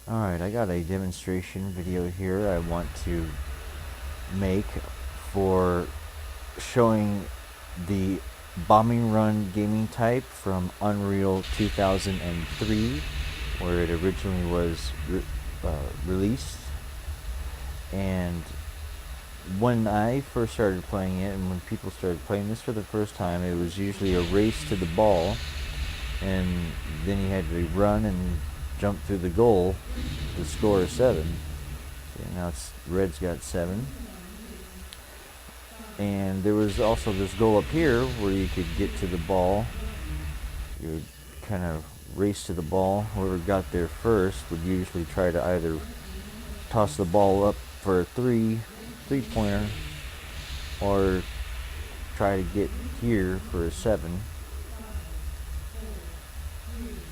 Alright, I got a demonstration video here I want to make for showing the bombing run gaming type from Unreal 2003, where it originally was released. And when I first started playing it, and when people started playing this for the first time, it was usually a race to the ball, and then you had to run and jump through the goal. The score is 7. See, now red's got 7. And there was also this goal up here where you could get to the ball. You would kind of race to the ball. Whoever got there first would usually try to either toss the ball up for a three-pointer, or try to get here for a 7.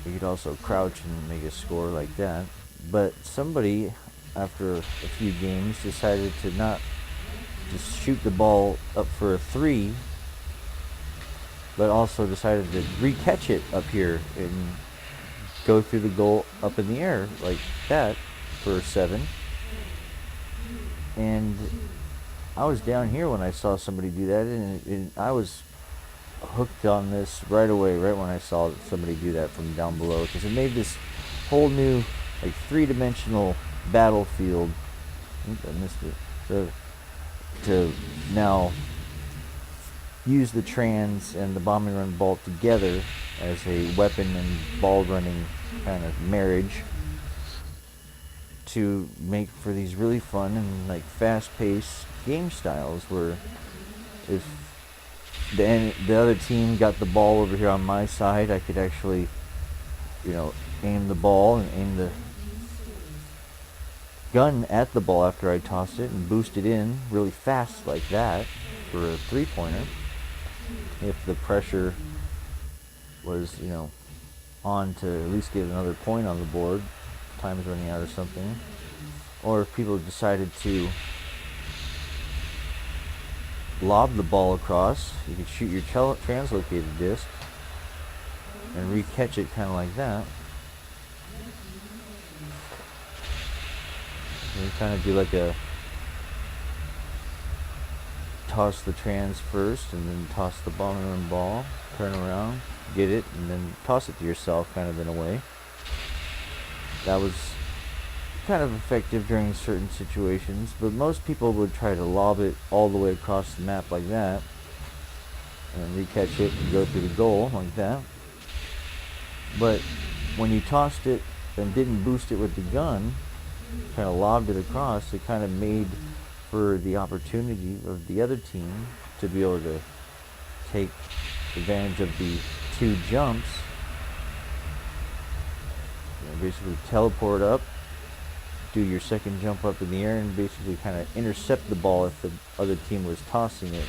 You could also crouch and make a score like that. But somebody, after a few games, decided to not just shoot the ball up for a 3, but also decided to re-catch it up here and go through the goal up in the air like that for a 7. And I was down here when I saw somebody do that, and I was hooked on this right away, right when I saw somebody do that from down below, because it made this whole new, like, 3-dimensional battlefield. Oops, I missed it. So to now use the trans and the bombing run ball together as a weapon and ball running kind of marriage to make for these really fun and like fast-paced game styles, where if the other team got the ball over here on my side, I could actually, aim the ball and aim the gun at the ball after I tossed it and boost it in really fast like that for a 3-pointer. If the pressure was, on to at least get another point on the board, time is running out or something. Or if people decided to lob the ball across, you could shoot your translocated disc and re-catch it kind of like that. You kind of do like a toss the trans first, and then toss the bombing run ball, turn around, get it, and then toss it to yourself, kind of in a way. That was kind of effective during certain situations, but most people would try to lob it all the way across the map like that, and re-catch it and go through the goal like that. But when you tossed it and didn't boost it with the gun, kind of lobbed it across, it kind of made for the opportunity of the other team to be able to take advantage of the 2 jumps. Basically teleport up, do your second jump up in the air, and basically kind of intercept the ball if the other team was tossing it.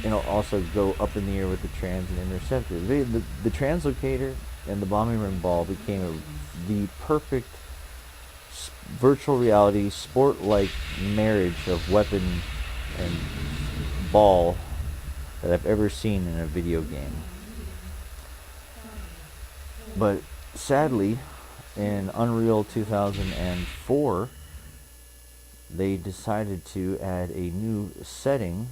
And also go up in the air with the trans and intercept it. The translocator and the bombing run ball became the perfect virtual reality sport-like marriage of weapon and ball that I've ever seen in a video game. But sadly, in Unreal 2004, they decided to add a new setting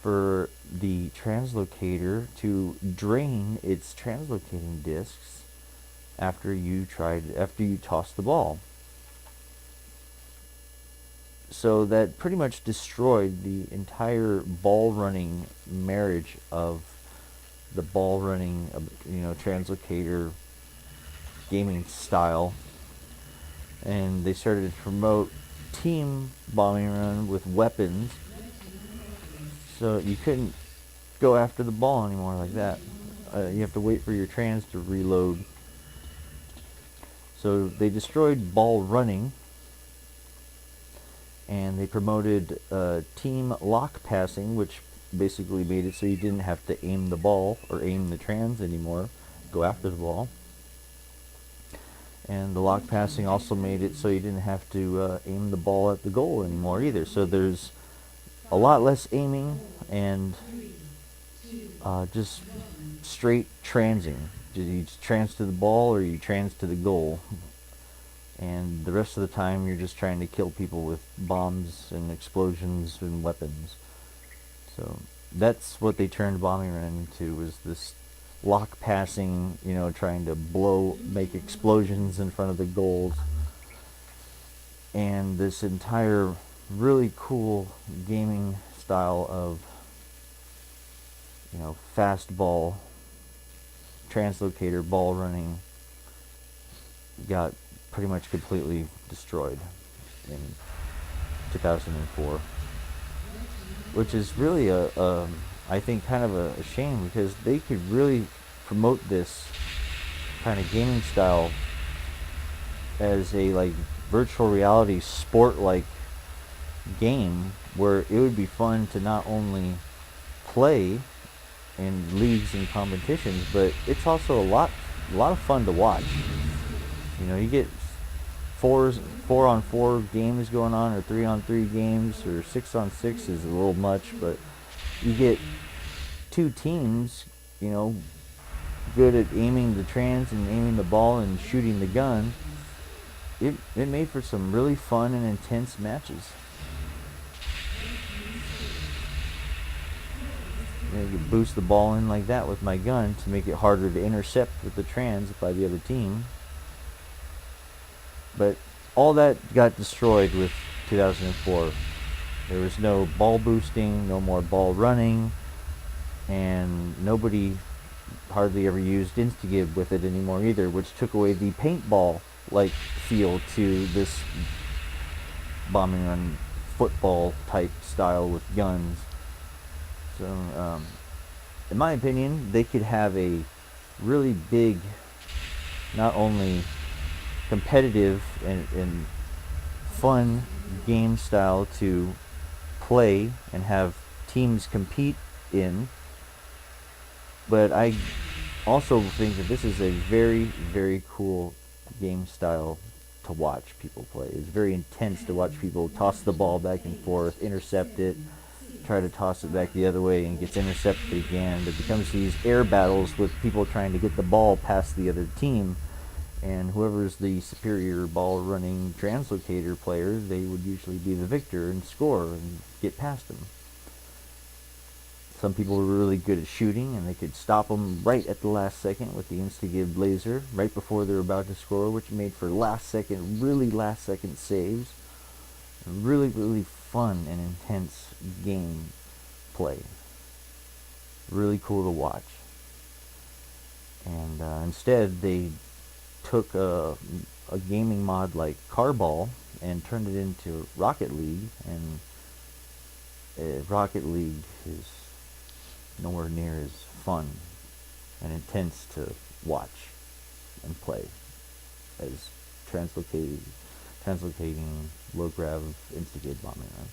for the translocator to drain its translocating discs after you toss the ball. So that pretty much destroyed the entire ball running marriage of the ball running, translocator gaming style. And they started to promote team bombing run with weapons, so you couldn't go after the ball anymore like that. You have to wait for your trans to reload. So they destroyed ball running, and they promoted team lock passing, which basically made it so you didn't have to aim the ball or aim the trans anymore, go after the ball. And the lock passing also made it so you didn't have to aim the ball at the goal anymore either. So there's a lot less aiming and just straight transing, you trans to the ball or you trans to the goal. And the rest of the time you're just trying to kill people with bombs and explosions and weapons. So that's what they turned Bombing Run into, was this lock passing, you know, trying to make explosions in front of the goals. And this entire really cool gaming style of, you know, fast ball, translocator, ball running, got pretty much completely destroyed in 2004, which is really I think kind of a shame, because they could really promote this kind of gaming style as a like virtual reality sport like game, where it would be fun to not only play in leagues and competitions, but it's also a lot of fun to watch. You know, you get 4-on-4 games going on, or 3-on-3 games, or 6-on-6 is a little much, but you get two teams, you know, good at aiming the trans and aiming the ball and shooting the gun. It made for some really fun and intense matches. You know, you could boost the ball in like that with my gun to make it harder to intercept with the trans by the other team. But all that got destroyed with 2004. There was no ball boosting, no more ball running, and nobody hardly ever used Instagib with it anymore either, which took away the paintball-like feel to this Bombing Run football type style with guns. So, in my opinion, they could have a really big, not only competitive and fun game style to play and have teams compete in, but I also think that this is a very, very cool game style to watch people play. It's very intense to watch people toss the ball back and forth, intercept it, try to toss it back the other way, and gets intercepted again. It becomes these air battles with people trying to get the ball past the other team, and whoever's the superior ball running translocator player, they would usually be the victor and score and get past them. Some people were really good at shooting, and they could stop them right at the last second with the Instagib laser, right before they're about to score, which made for really last second saves. Really, really fun and intense game play. Really cool to watch. And instead, they took a gaming mod like CarBall and turned it into Rocket League, and Rocket League is nowhere near as fun and intense to watch and play as translocating low-grav Instagib Bombing Run.